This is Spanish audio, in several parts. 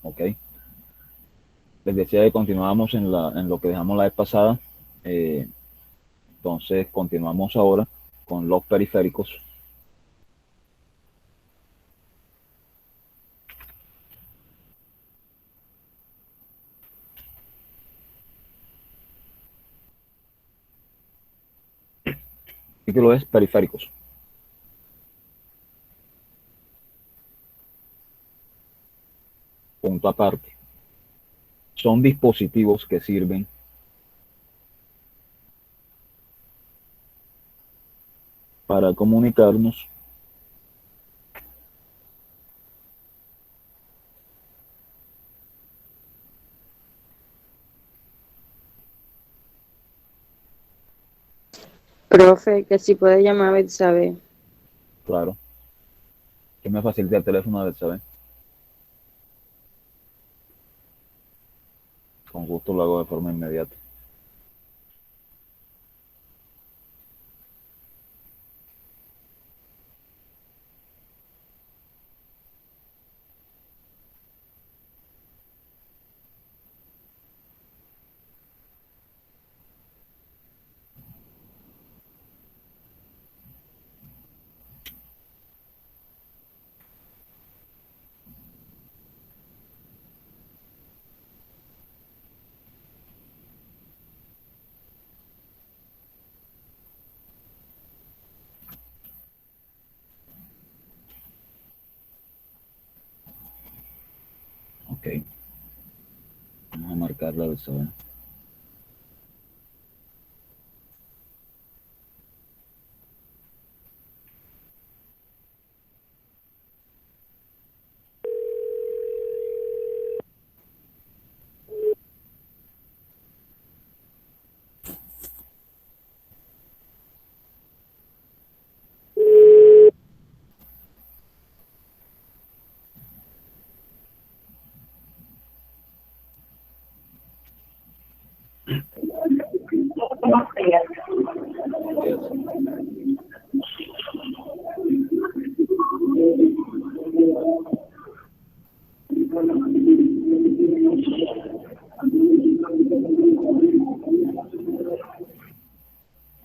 ¿ok? Les decía que continuábamos en lo que dejamos la vez pasada. eh, entonces continuamos ahora con los periféricos. El título es periféricos. Punto aparte. Son dispositivos que sirven para comunicarnos Profe, que si puede llamar a Betsabe. claro, que me facilite el teléfono de saber. Con gusto lo hago de forma inmediata. Ok, vamos a marcar la de saber. Buenos días.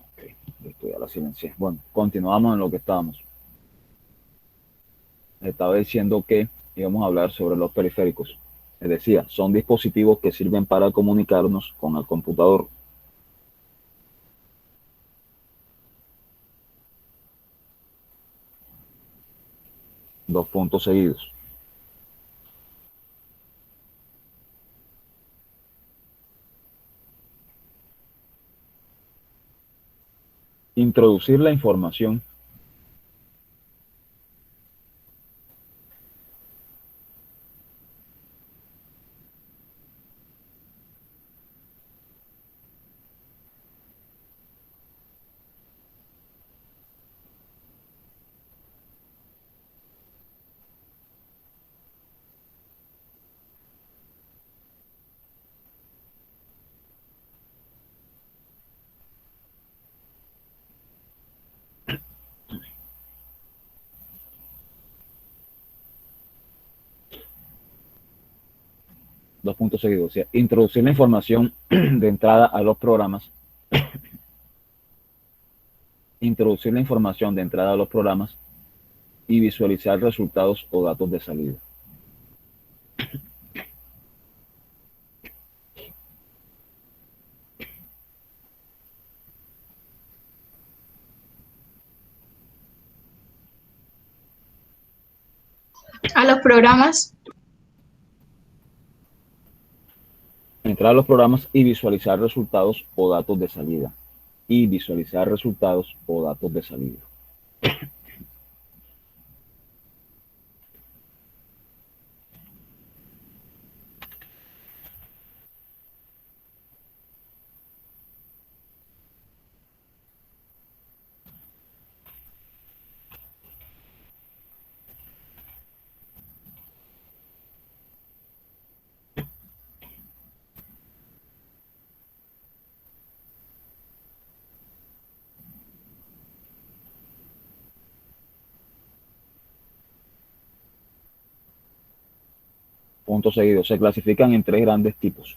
Ok, listo, ya la silencié. Bueno, continuamos en lo que estábamos. Estaba diciendo que íbamos a hablar sobre los periféricos. Les decía, son dispositivos que sirven para comunicarnos con el computador. Dos puntos seguidos. Introducir la información. Dos puntos seguidos. O sea, introducir la información de entrada a los programas. Introducir la información de entrada a los programas y visualizar resultados o datos de salida. A los programas. Entrar a los programas y visualizar resultados o datos de salida. Y visualizar resultados o datos de salida. puntos seguidos. Se clasifican en 3 grandes tipos.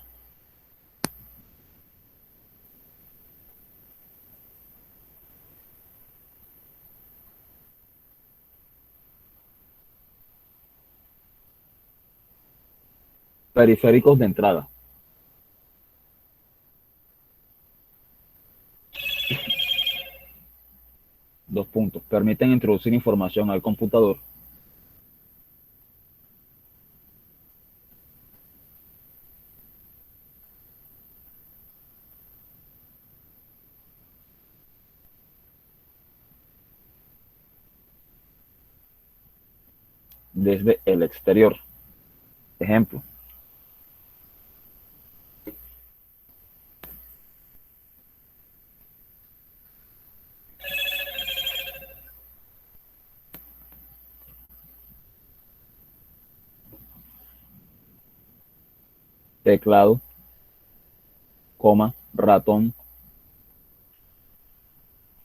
Periféricos de entrada. Dos puntos. Permiten introducir información al computador. Desde el exterior. Ejemplo. Teclado, coma, ratón,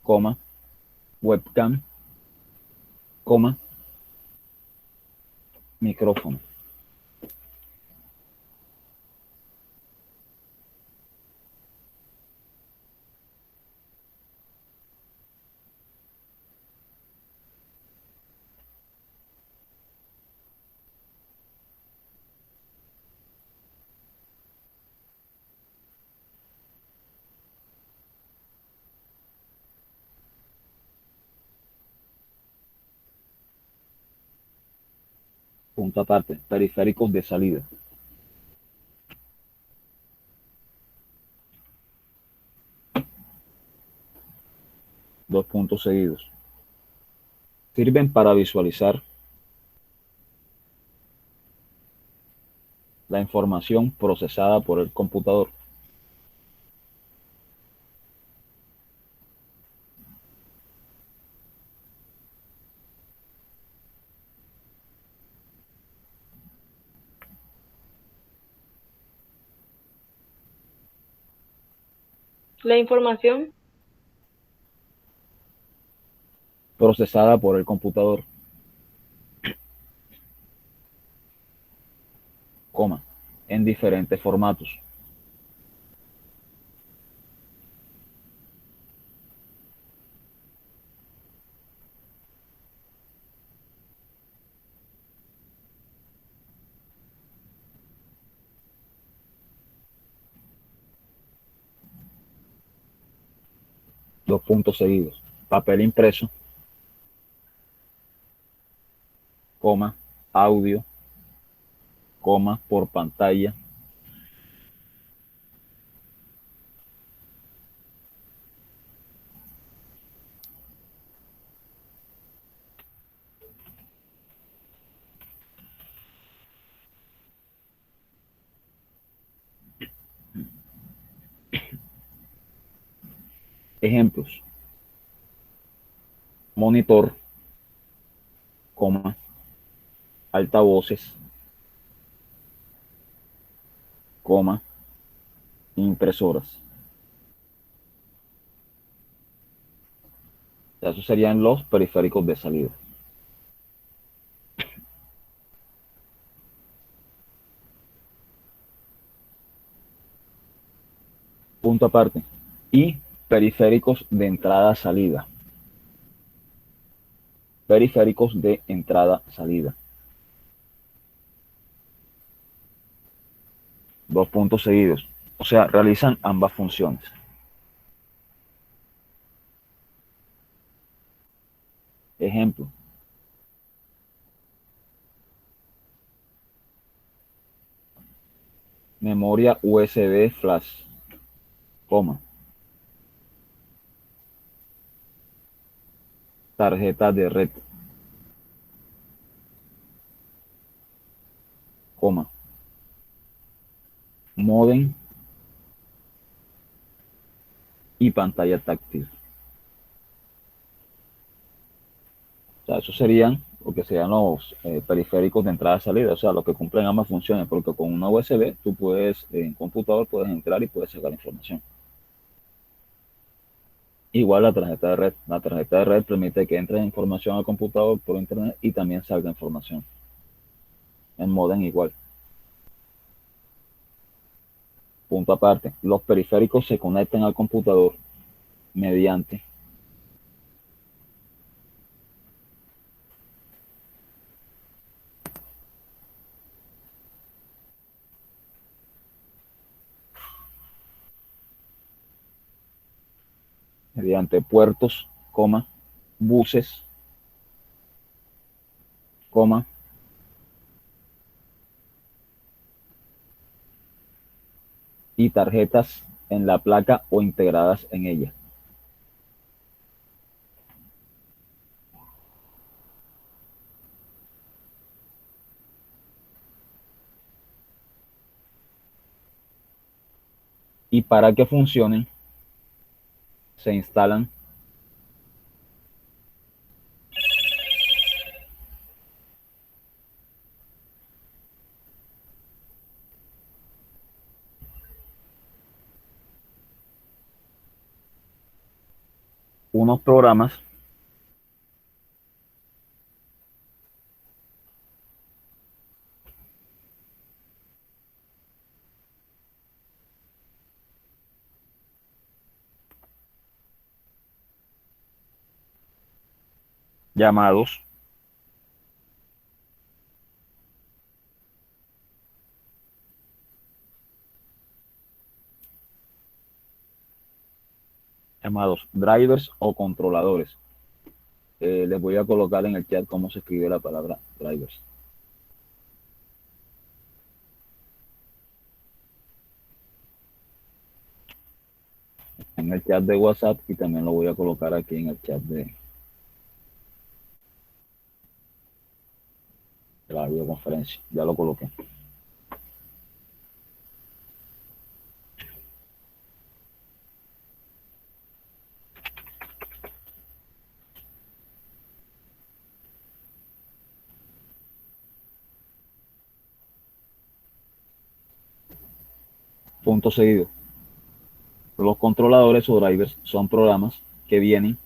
coma, webcam, coma, micrófono. Punto aparte, periféricos de salida. Dos puntos seguidos. Sirven para visualizar la información procesada por el computador. La información Procesada por el computador, coma, en diferentes formatos. Dos puntos seguidos. Papel impreso, coma, audio, coma, por pantalla. Ejemplos. Monitor, coma, altavoces, coma, impresoras. Esos serían los periféricos de salida. Punto aparte. Y periféricos de entrada-salida. Periféricos de entrada-salida. Dos puntos seguidos. O sea, realizan ambas funciones. Ejemplo. Memoria USB flash, coma. Tarjeta de red, coma. Módem y pantalla táctil. O sea, esos serían lo que serían los periféricos de entrada-salida, o sea, los que cumplen ambas funciones, porque con una USB tú puedes, en computador puedes entrar y puedes sacar información. Igual la tarjeta de red. La tarjeta de red permite que entre información al computador por internet y también salga información. En módem igual. Punto aparte, los periféricos se conectan al computador mediante puertos, coma, buses, coma, y tarjetas en la placa o integradas en ella. Y para que funcionen, se instalan unos programas llamados drivers o controladores. Les voy a colocar en el chat cómo se escribe la palabra drivers. En el chat de WhatsApp y también lo voy a colocar aquí en el chat de la videoconferencia. Ya lo coloqué. Punto seguido. Los controladores o drivers son programas que vienen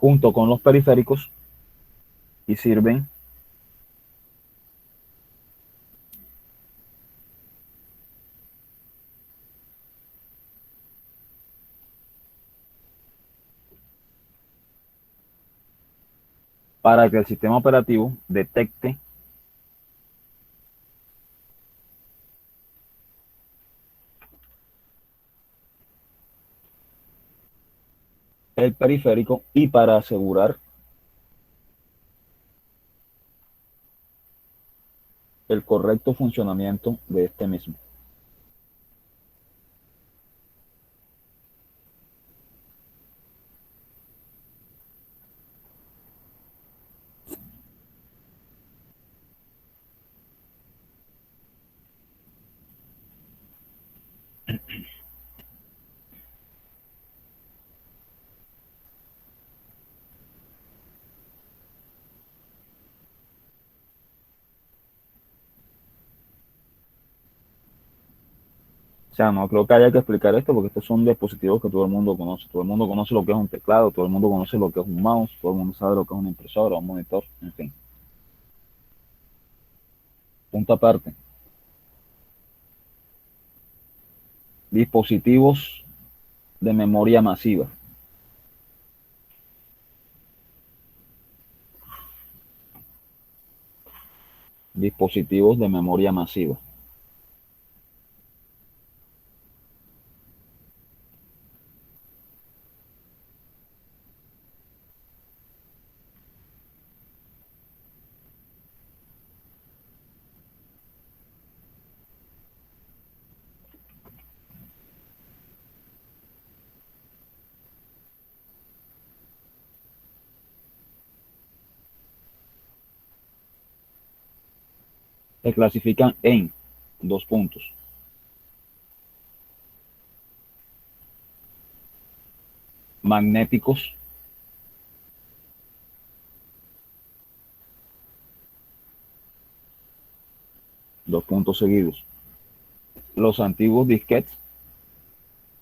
junto con los periféricos y sirven para que el sistema operativo detecte el periférico y para asegurar el correcto funcionamiento de este mismo. O sea, no creo que haya que explicar esto porque estos son dispositivos que todo el mundo conoce. Todo el mundo conoce lo que es un teclado, todo el mundo conoce lo que es un mouse, todo el mundo sabe lo que es una impresora, un monitor, en fin. Punto aparte. Dispositivos de memoria masiva. Dispositivos de memoria masiva. Se clasifican en dos puntos. Magnéticos dos puntos seguidos, los antiguos disquetes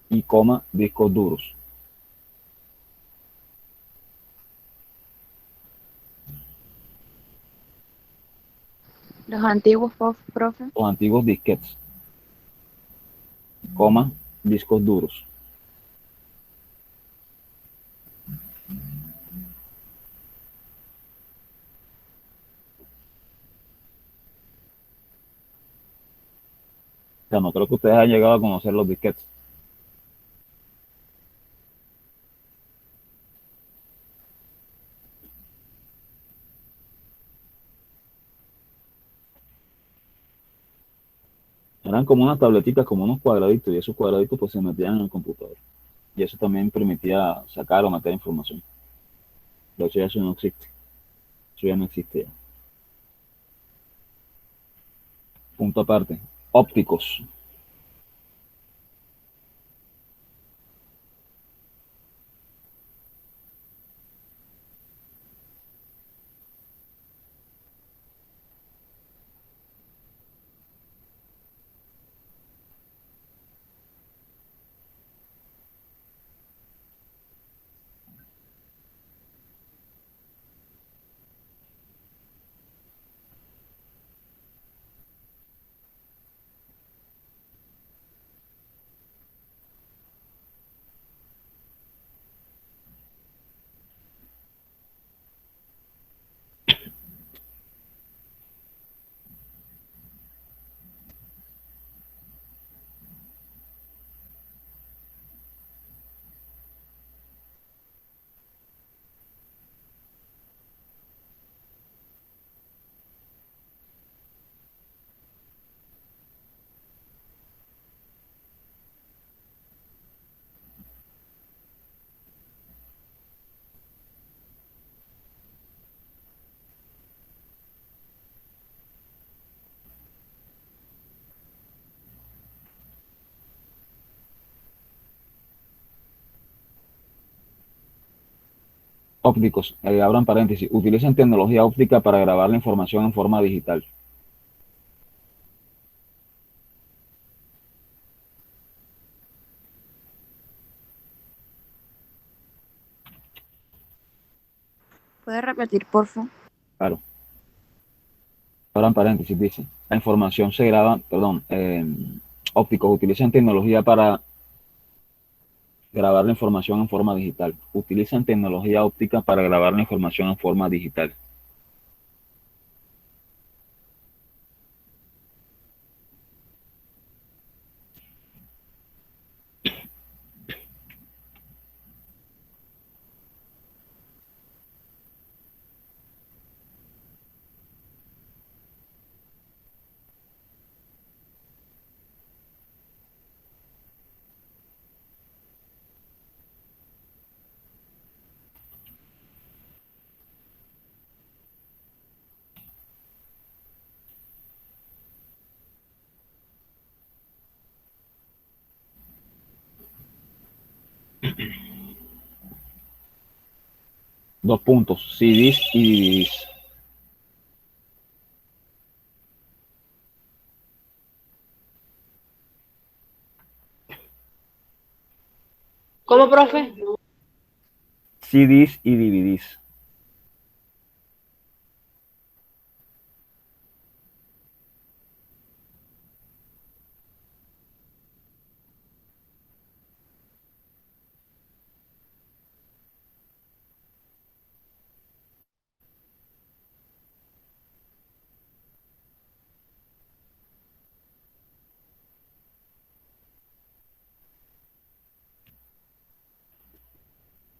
y coma discos duros. Los antiguos, profe. Los antiguos disquetes, coma discos duros. O sea, no creo que ustedes hayan llegado a conocer los disquetes. Eran como unas tabletitas, como unos cuadraditos, y esos cuadraditos pues se metían en el computador. Y eso también permitía sacar o meter información. De hecho, ya eso no existe. Eso ya no existe ya. Punto aparte. Ópticos. Ópticos, abran paréntesis, utilizan tecnología óptica para grabar la información en forma digital. ¿Puede repetir, por favor? Claro. Abran paréntesis, dice. La información se graba, perdón, ópticos utilizan tecnología para grabar la información en forma digital. Utilizan tecnología óptica para grabar la información en forma digital. Dos puntos, CDs y DVDs. ¿Cómo, profe? CDs y DVDs.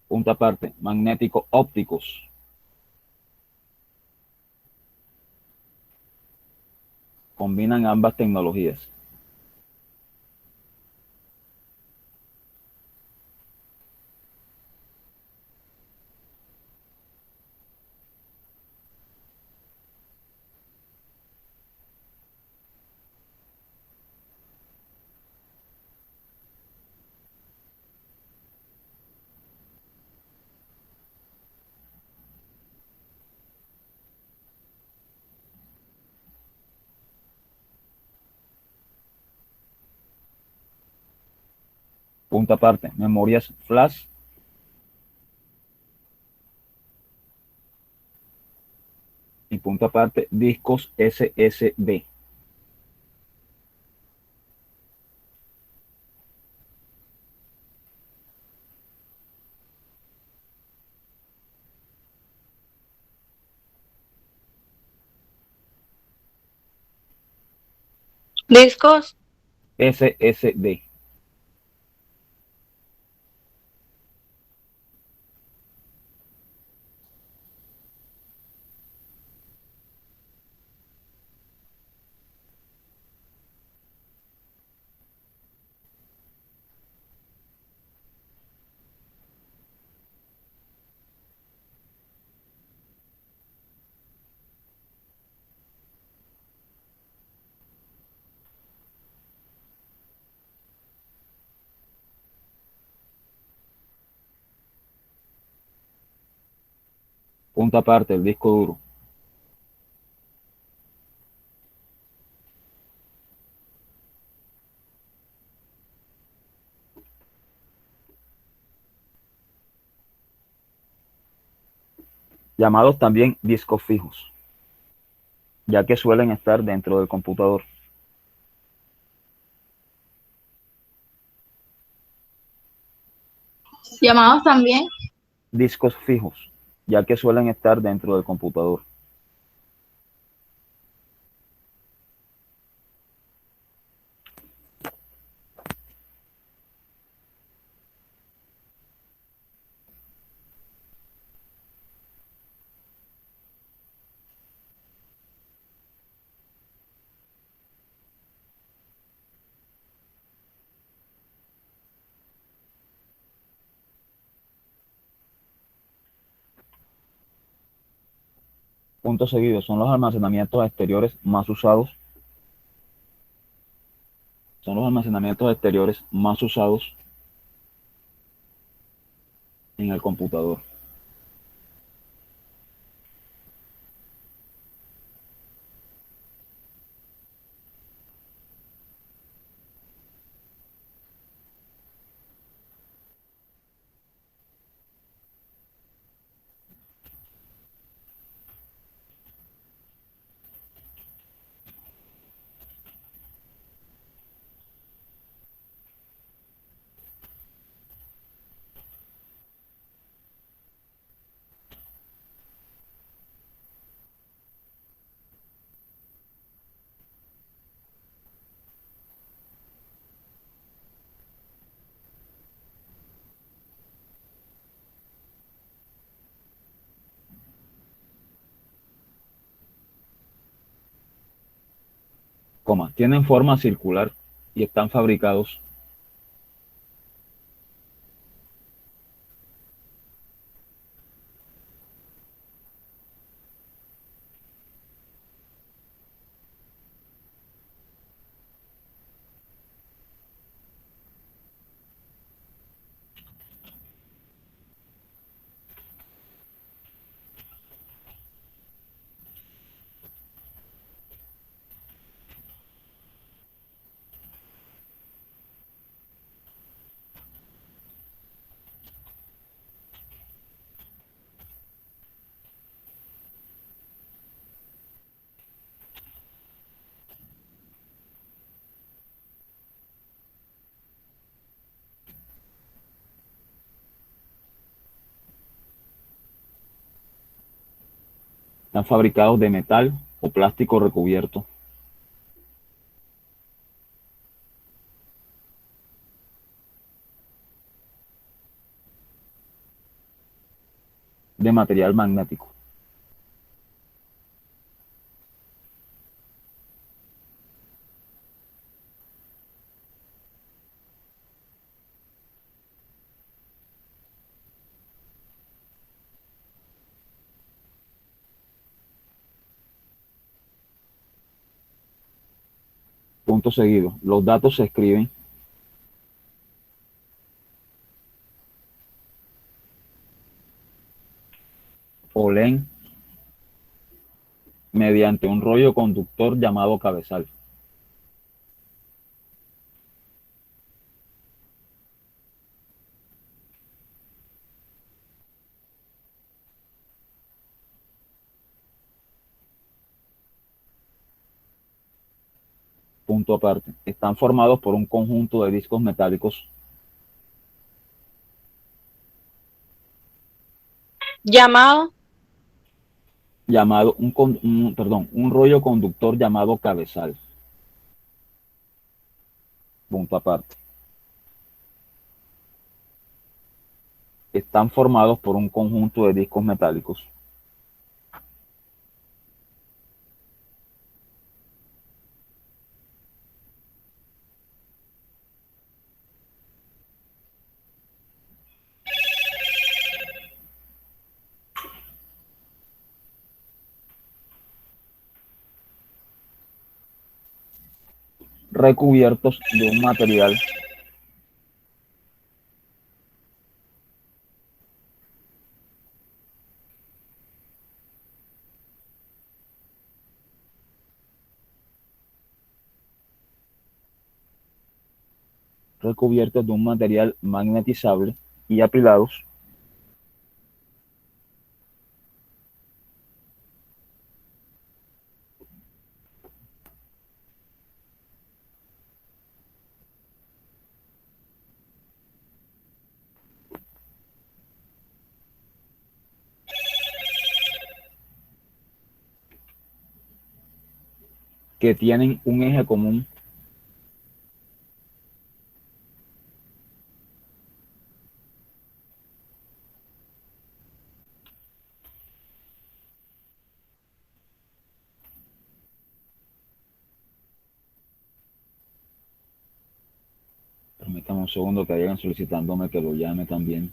Punto aparte, magnético ópticos. Combinan ambas tecnologías. Punto aparte, memorias flash. Y punto aparte, discos SSD. Discos. SSD. Punto aparte, el disco duro. Llamados también discos fijos, ya que suelen estar dentro del computador. Llamados también. Discos fijos, ya que suelen estar dentro del computador. Punto seguido, son los almacenamientos exteriores más usados. Son los almacenamientos exteriores más usados en el computador. Tienen forma circular y están fabricados de metal o plástico recubierto. De material magnético. Punto seguido. Los datos se escriben o leen mediante un rollo conductor llamado cabezal. punto aparte. Están formados por un conjunto de discos metálicos Llamado. llamado un rollo conductor llamado cabezal. Punto aparte. Están formados por un conjunto de discos metálicos recubiertos de un material magnetizable y apilados que tienen un eje común Permítame un segundo que vayan solicitándome que lo llame también.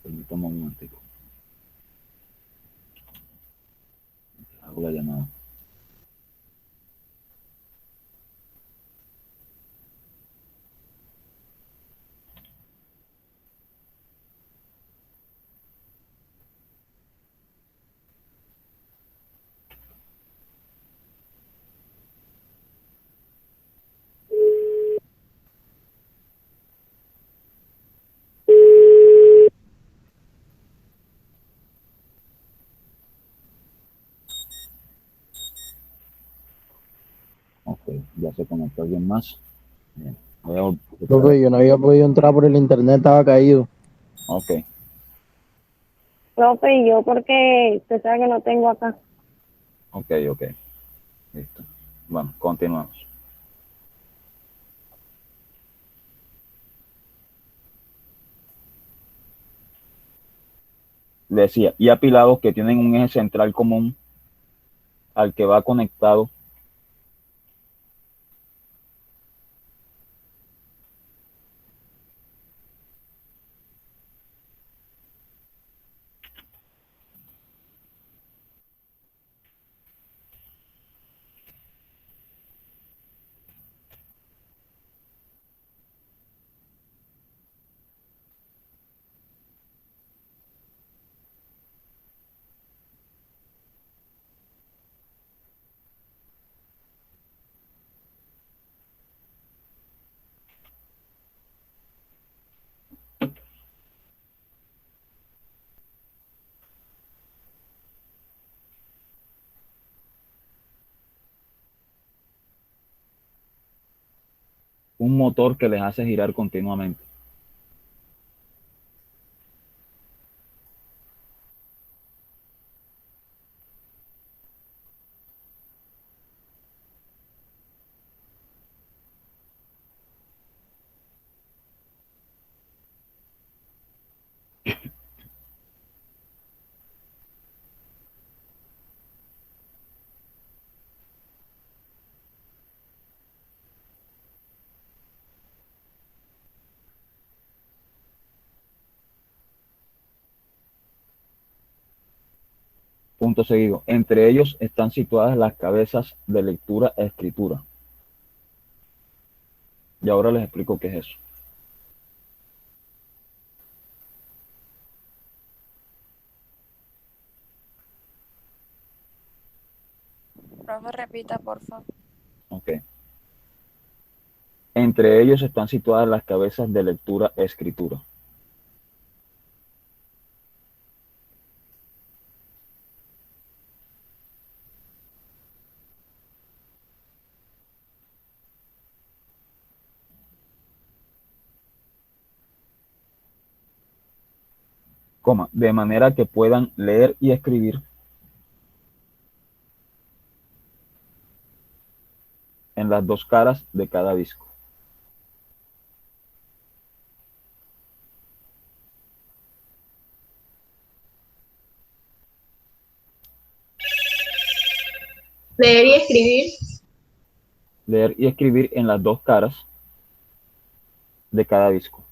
Permítame un momentico. Hago la llamada. Ok, ya se conectó alguien más. Bien. Profe, yo no había podido entrar por el internet, estaba caído. Ok, Profe, ¿y yo porque usted sabe que no tengo acá? ok. Listo. Bueno, continuamos. Le decía, y apilados que tienen un eje central común al que va conectado un motor que les hace girar continuamente. Punto seguido. Entre ellos están situadas las cabezas de lectura e escritura. Y ahora les explico qué es eso. Profe, repita, porfa. Ok. Entre ellos están situadas las cabezas de lectura e escritura. coma, de manera que puedan leer y escribir en las dos caras de cada disco. Leer y escribir. Leer y escribir en las dos caras de cada disco.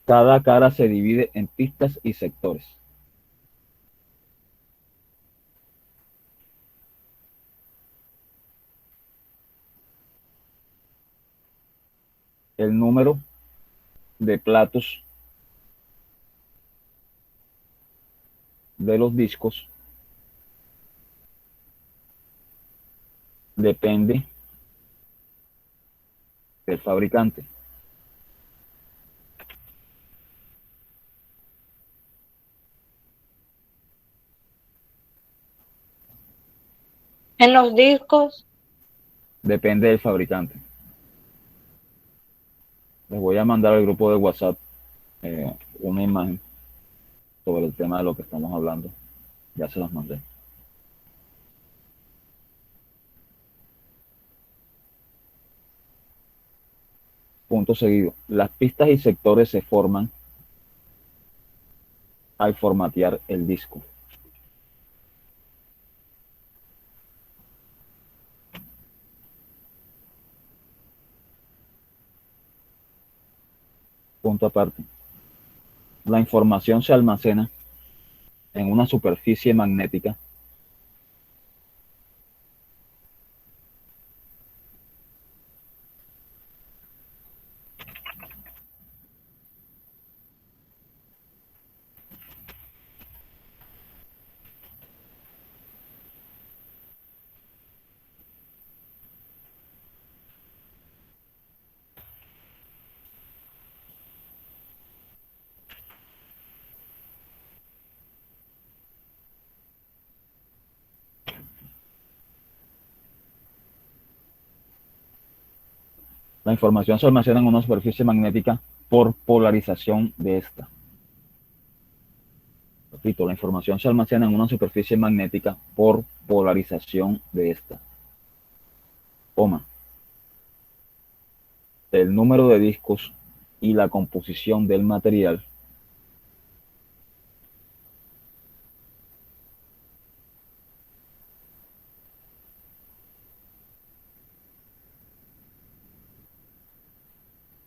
Cada cara se divide en pistas y sectores. El número de platos de los discos depende del fabricante. En los discos, Depende del fabricante. Les voy a mandar al grupo de WhatsApp una imagen sobre el tema de lo que estamos hablando. Ya se los mandé. Punto seguido. Las pistas y sectores se forman al formatear el disco. Punto aparte. La información se almacena en una superficie magnética La información se almacena en una superficie magnética por polarización de esta. Repito, la información se almacena en una superficie magnética por polarización de esta. Coma. El número de discos y la composición del material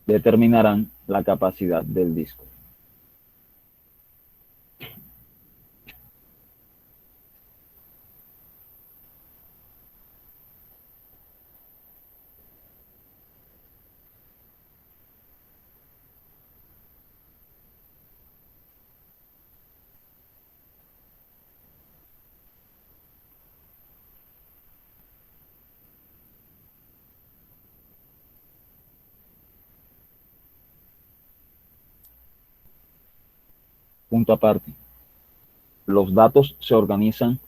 determinarán la capacidad del disco. Punto aparte. Los datos se organizan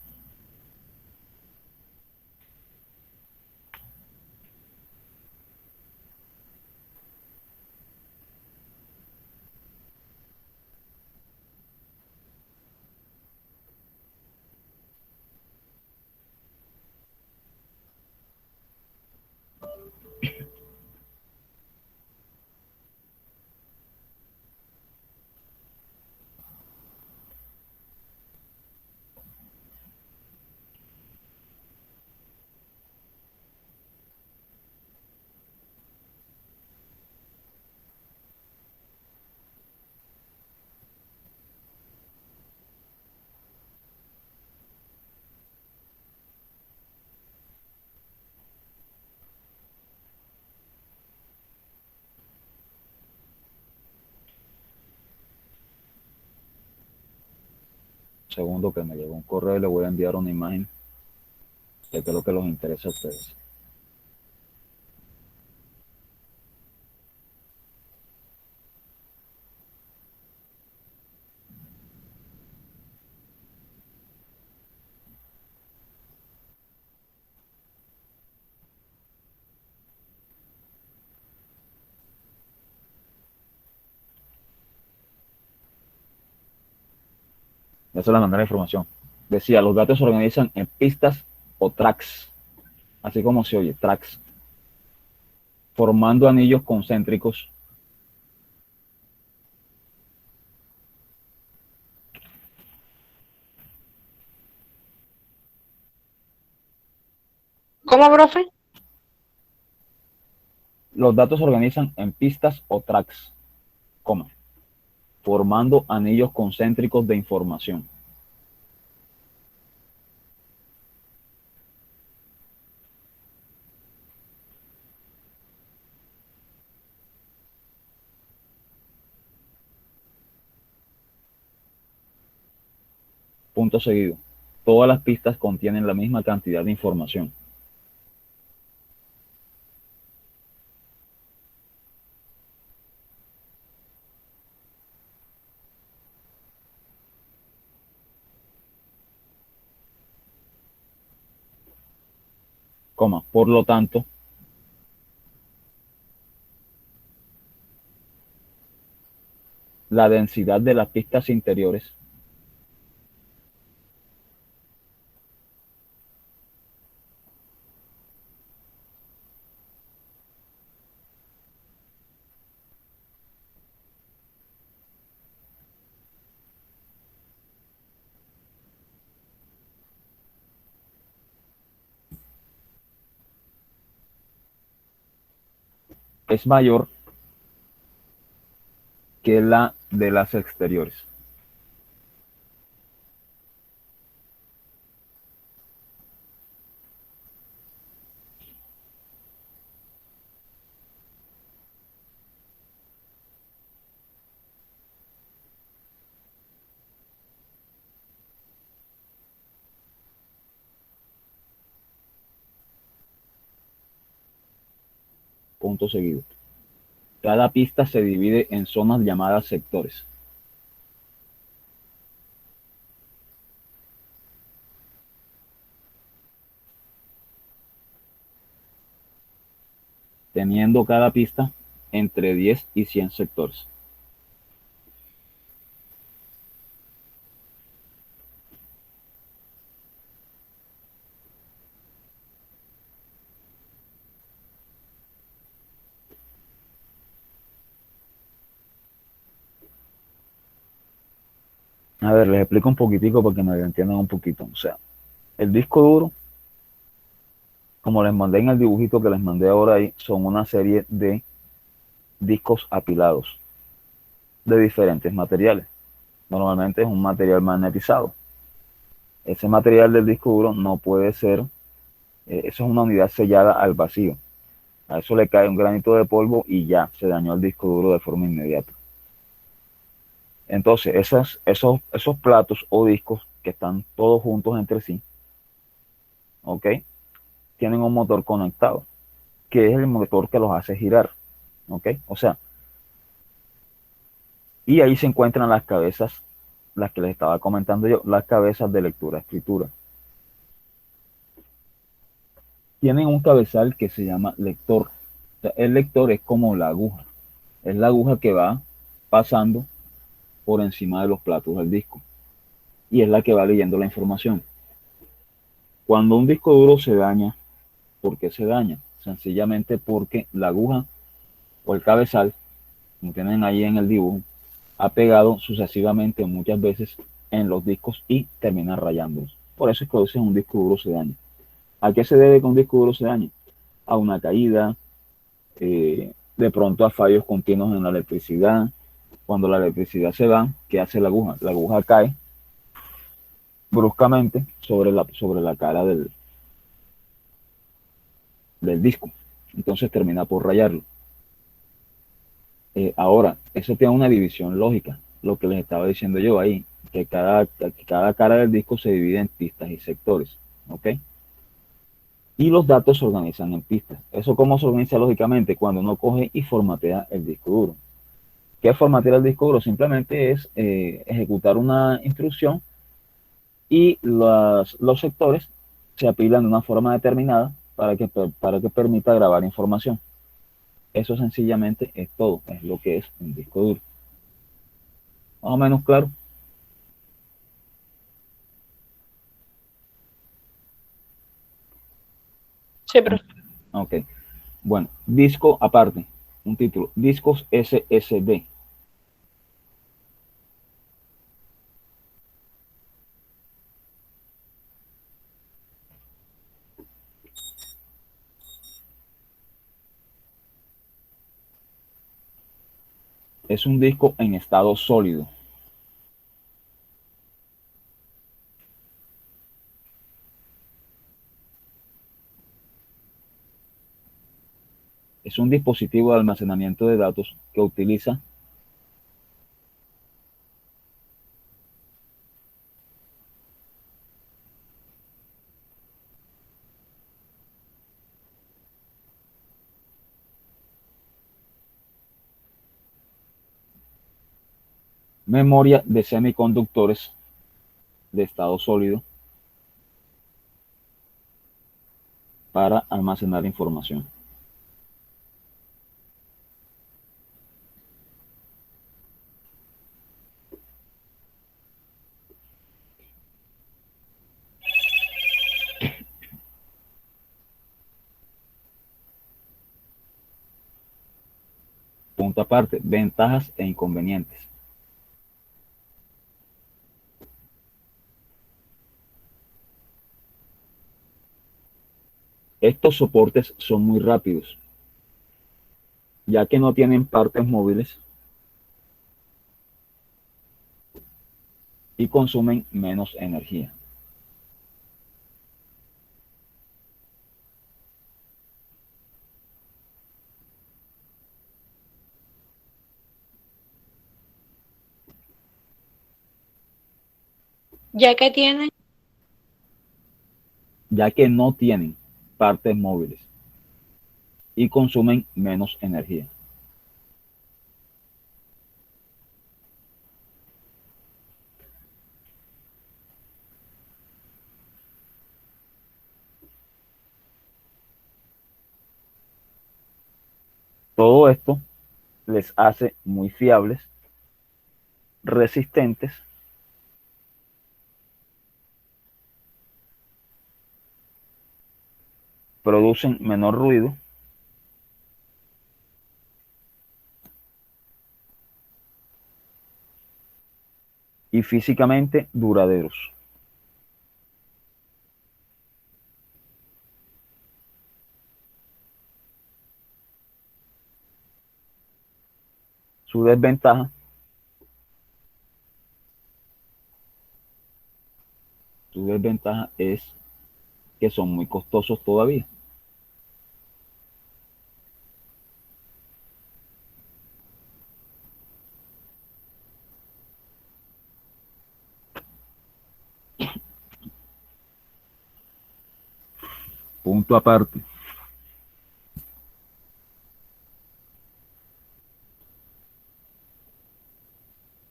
segundo que me llegó un correo y le voy a enviar una imagen de qué es lo que les interesa a ustedes. Esa es la manera de información. Decía, los datos se organizan en pistas o tracks, así como se oye, tracks, formando anillos concéntricos ¿Cómo, profe? Los datos se organizan en pistas o tracks, coma, formando anillos concéntricos de información. Punto seguido. Todas las pistas contienen la misma cantidad de información. Coma, por lo tanto, la densidad de las pistas interiores es mayor que la de las exteriores. Punto seguido. Cada pista se divide en zonas llamadas sectores. Teniendo cada pista entre 10 y 100 sectores. A ver, les explico un poquitico para que me entiendan un poquito. O sea, el disco duro, como les mandé en el dibujito que les mandé ahora ahí, son una serie de discos apilados de diferentes materiales. Normalmente es un material magnetizado. Ese material del disco duro no puede ser, eso es una unidad sellada al vacío. A eso le cae un granito de polvo y ya se dañó el disco duro de forma inmediata. Entonces, esos platos o discos que están todos juntos entre sí, ¿ok? Tienen un motor conectado, que es el motor que los hace girar, ¿ok? O sea, y ahí se encuentran las cabezas, las que les estaba comentando yo, las cabezas de lectura-escritura. Tienen un cabezal que se llama lector. O sea, el lector es como la aguja, es la aguja que va pasando por encima de los platos del disco y es la que va leyendo la información. Cuando un disco duro se daña, ¿por qué se daña? Sencillamente porque la aguja o el cabezal, como tienen ahí en el dibujo, ha pegado sucesivamente muchas veces en los discos y termina rayándolos. Por eso es que a veces un disco duro se daña. ¿A qué se debe que un disco duro se dañe? A una caída, de pronto a fallos continuos en la electricidad. Cuando la electricidad se va, ¿qué hace la aguja? La aguja cae bruscamente sobre la cara del disco. Entonces termina por rayarlo. Ahora, eso tiene una división lógica, lo que les estaba diciendo yo ahí, que cada cara del disco se divide en pistas y sectores, ¿ok? Y los datos se organizan en pistas. ¿Eso cómo se organiza lógicamente? Cuando uno coge y formatea el disco duro. ¿Qué es formatear el disco duro? Simplemente es ejecutar una instrucción y los sectores se apilan de una forma determinada para que permita grabar información. Eso sencillamente es todo, es lo que es un disco duro. Más o menos claro. Sí, pero Ok. Bueno, disco aparte, un título, discos SSD. Es un disco en estado sólido. Es un dispositivo de almacenamiento de datos que utiliza memoria de semiconductores de estado sólido para almacenar información. Punto aparte, ventajas e inconvenientes. Estos soportes son muy rápidos, ya que no tienen partes móviles y consumen menos energía. ya que tiene, Ya que no tienen partes móviles y consumen menos energía. Todo esto les hace muy fiables, resistentes producen menor ruido y físicamente duraderos. Su desventaja, su desventaja es que son muy costosos todavía. Punto aparte.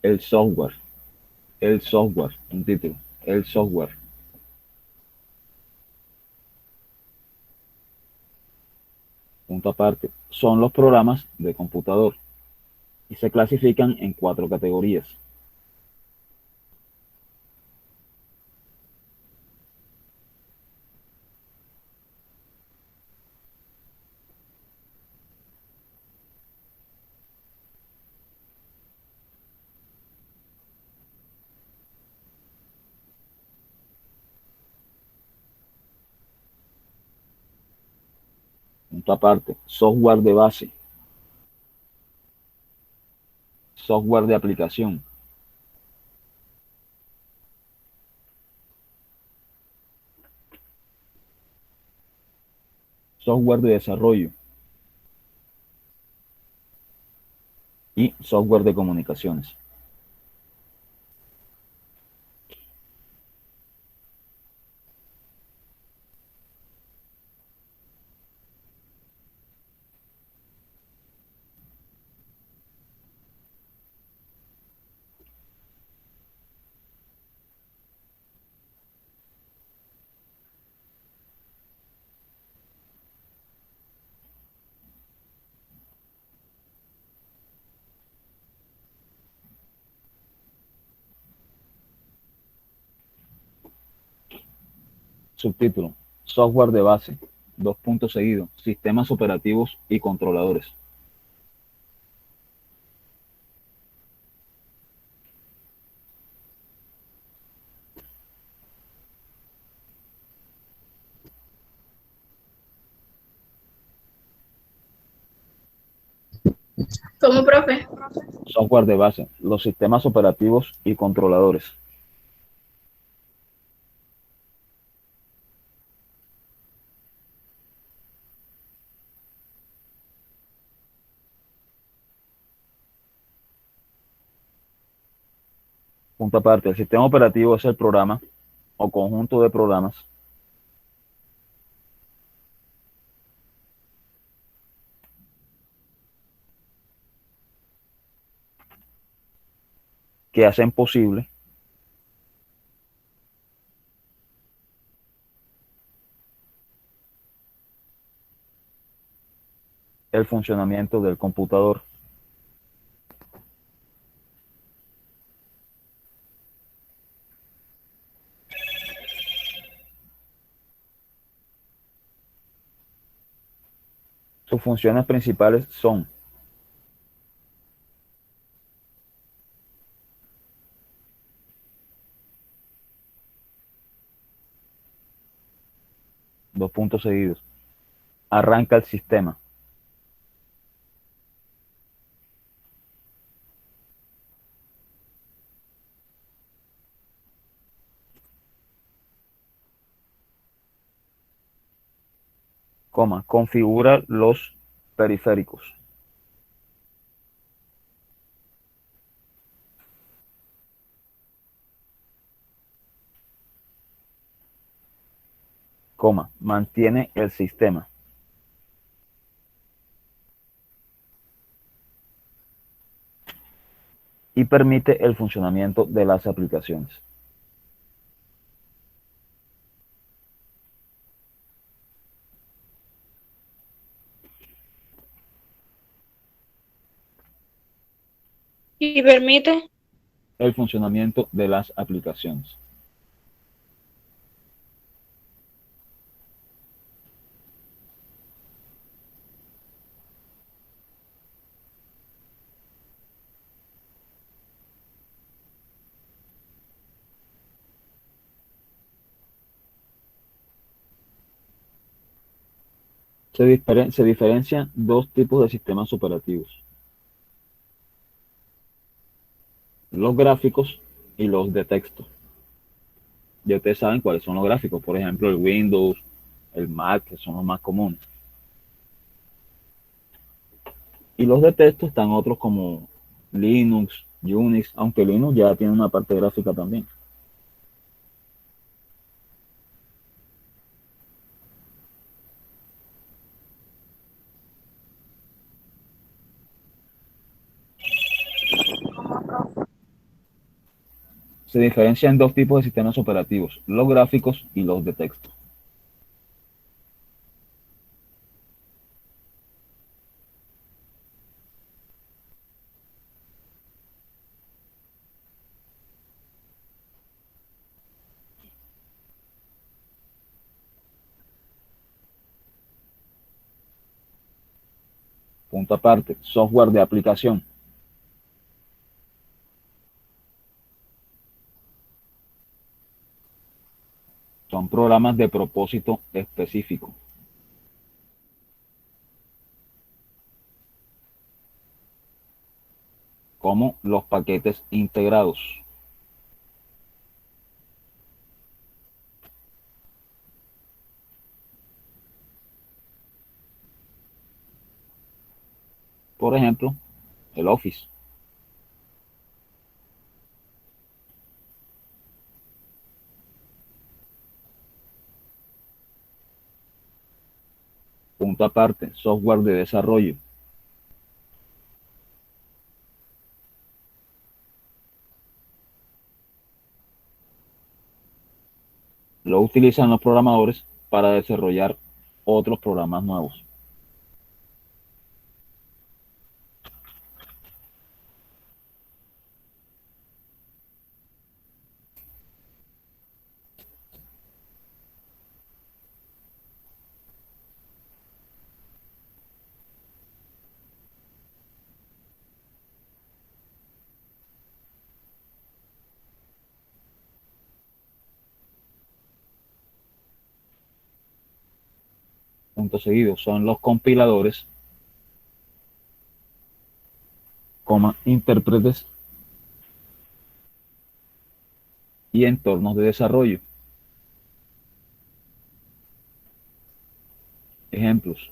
El software, un título, el software. Punto aparte, son los programas de computador y se clasifican en 4 categorías. Punto aparte, software de base, software de aplicación, software de desarrollo y software de comunicaciones. Subtítulo, software de base, dos puntos seguidos, sistemas operativos y controladores. ¿Cómo, profe? Software de base, los sistemas operativos y controladores. Punto aparte, el sistema operativo es el programa o conjunto de programas que hacen posible el funcionamiento del computador. Sus funciones principales son dos puntos seguidos. Arranca el sistema. Coma, configura los periféricos. Coma, mantiene el sistema. Y permite el funcionamiento de las aplicaciones. Y permite. El funcionamiento de las aplicaciones. Se diferencian dos tipos de sistemas operativos: los gráficos y los de texto. Ya ustedes saben cuáles son los gráficos, por ejemplo, el Windows, el Mac, que son los más comunes. Y los de texto están otros como Linux, Unix, aunque Linux ya tiene una parte gráfica también. Se diferencian dos tipos de sistemas operativos: los gráficos y los de texto. Punto aparte, software de aplicación. Son programas de propósito específico, como los paquetes integrados. Por ejemplo, el Office. Punto aparte, software de desarrollo. Lo utilizan los programadores para desarrollar otros programas nuevos. puntos seguidos, son los compiladores, intérpretes y entornos de desarrollo. Ejemplos: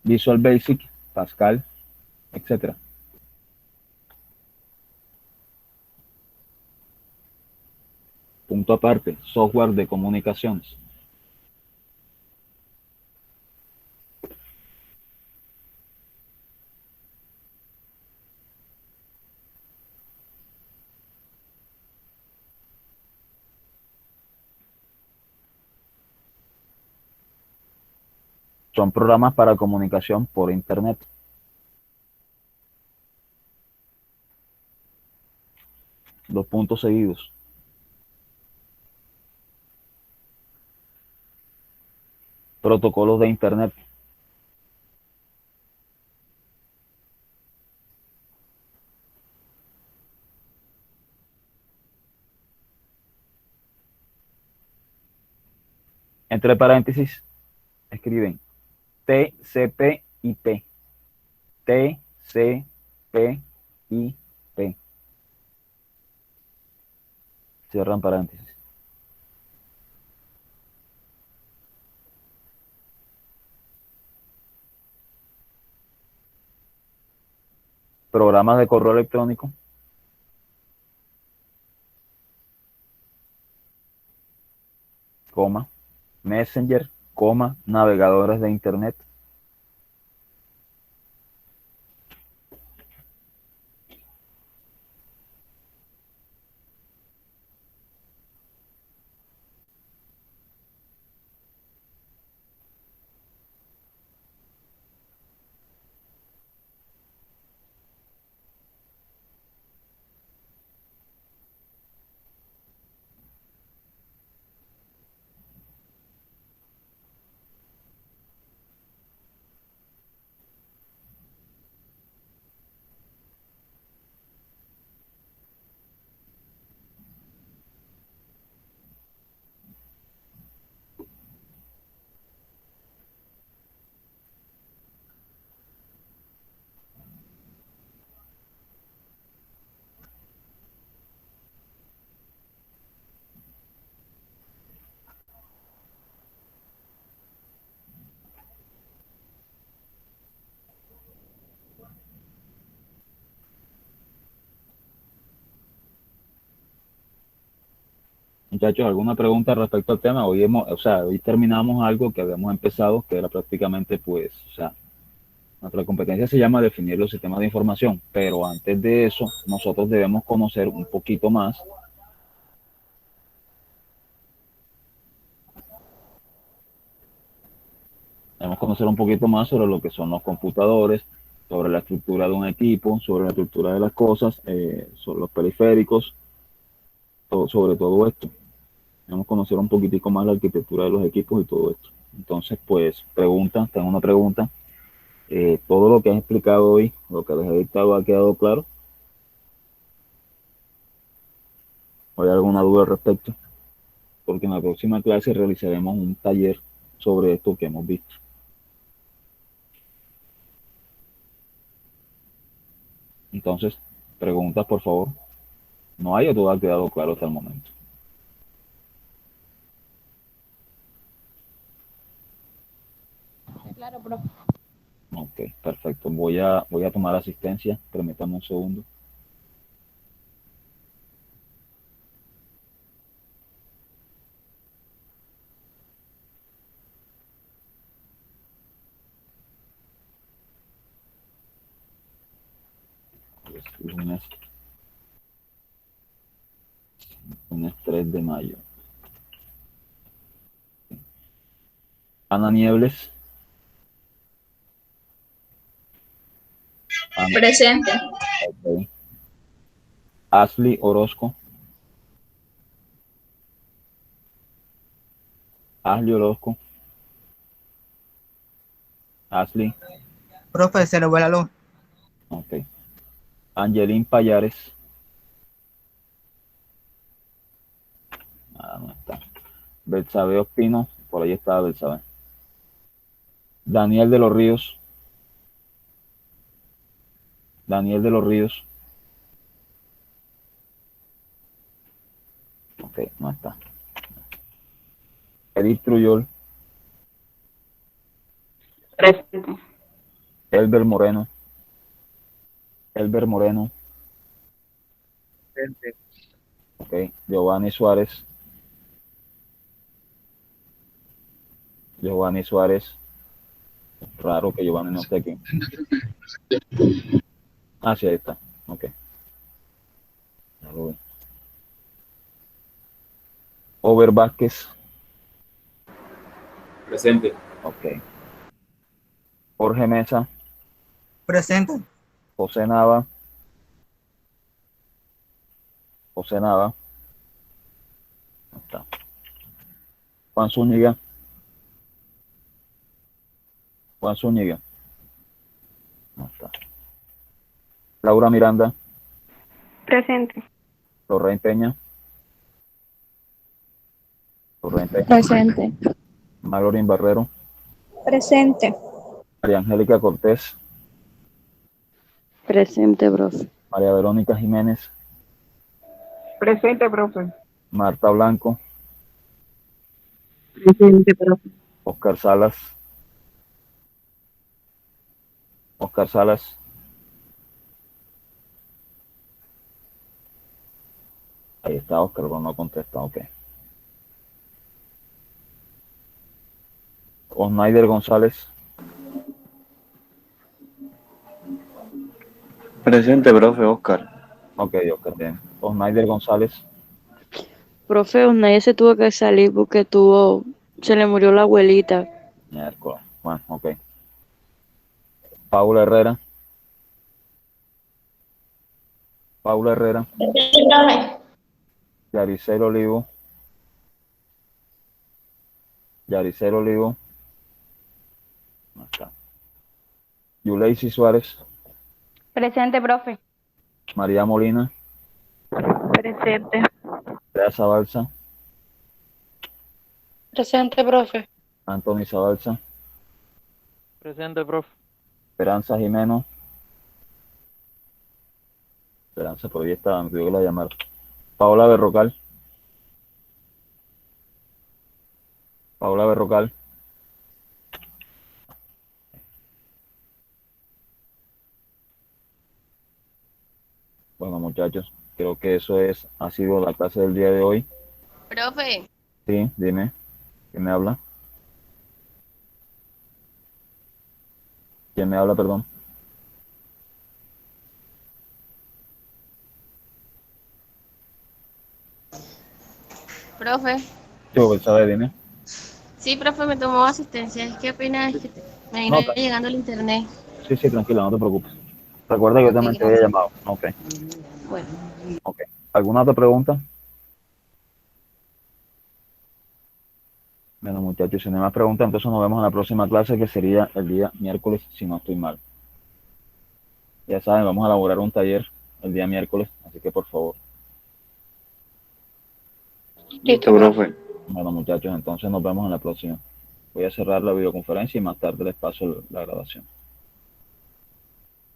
Visual Basic, Pascal, etc. Punto aparte, software de comunicaciones. Son programas para comunicación por Internet. Dos puntos seguidos. Protocolos de Internet. Entre paréntesis, escriben TCP/IP. TCP/IP. Cierran paréntesis. Programas de correo electrónico. Coma, Messenger, coma, navegadores de Internet. Muchachos, ¿alguna pregunta respecto al tema? Hoy terminamos algo que habíamos empezado, que era prácticamente, pues, nuestra competencia se llama definir los sistemas de información, pero antes de eso, nosotros debemos conocer un poquito más. Debemos conocer un poquito más sobre lo que son los computadores, sobre la estructura de un equipo, sobre la estructura de las cosas, sobre los periféricos, sobre todo esto. Debemos conocer un poquitico más la arquitectura de los equipos y todo esto. Entonces, pues, tengo una pregunta. Todo lo que has explicado hoy, lo que les he dictado, ¿ha quedado claro? ¿O hay alguna duda al respecto? Porque en la próxima clase realizaremos un taller sobre esto que hemos visto. Entonces, preguntas, por favor. ¿No hay o todo ha quedado claro hasta el momento? Claro, profe. Ok, perfecto. Voy a tomar asistencia. Permítame un segundo. Lunes 3 de mayo. Ana Niebles. Presente. Ok. Ashley Orozco. Ashley Orozco. Ashley. Profe, se le fue la luz. Ok. Angelín Payares. No está. Betsabe Ospino. Por ahí estaba Betsabe. Daniel de los Ríos. Daniel de los Ríos. Ok, no está. Edith Trujol. Presente. Elber Moreno. Elber Moreno. Presente. Ok. Giovanni Suárez. Giovanni Suárez. Raro que Giovanni no esté aquí. Ah, sí, ahí está. Ok. Ya lo vi. Over Vázquez. Presente. Ok. Jorge Mesa. Presente. José Nava. José Nava. No está. Juan Zúñiga. Juan Zúñiga. No está. Laura Miranda. Presente. Lorraine Peña. Lorraine Peña. Presente. Malorin Barrero. Presente. María Angélica Cortés. Presente, profe. María Verónica Jiménez. Presente, profe. Marta Blanco. Presente, profe. Oscar Salas. Oscar Salas. Ahí está Oscar, pero no contesta. Ok. Osnaider González. Presente, profe Oscar. Ok, Oscar, bien. Osnaider González. Profe, nadie se tuvo que salir porque se le murió la abuelita. Miércoles. Bueno, ok. Paula Herrera. Paula Herrera. Profe. Yaricel Olivo. Yaricel Olivo. No está. Yuleisi Suárez. Presente, profe. María Molina. Presente. Andrea Zabalza. Presente, profe. Anthony Zabalza. Presente, profe. Esperanza Jimeno. Esperanza, por ahí está, me tuve que la llamar. Paola Berrocal. Paola Berrocal. Bueno, muchachos, creo que ha sido la clase del día de hoy. Profe, Sí, dime. ¿Quién me habla? ¿Quién me habla, perdón? profe. Yo, ¿sabes? Dime. Sí, profe, me tomó asistencia. Es que apenas me vino No, llegando el internet. sí, tranquila, no te preocupes. Recuerda que yo Ok, también te había gracias. llamado. Ok, Bueno. ok. ¿Alguna otra pregunta? Bueno, muchachos, si no hay más preguntas, entonces nos vemos en la próxima clase, que sería el día miércoles, si no estoy mal. Ya saben, vamos a elaborar un taller el día miércoles, así que por favor. Listo, profe. Bueno, muchachos, entonces nos vemos en la próxima. Voy a cerrar la videoconferencia y más tarde les paso la grabación.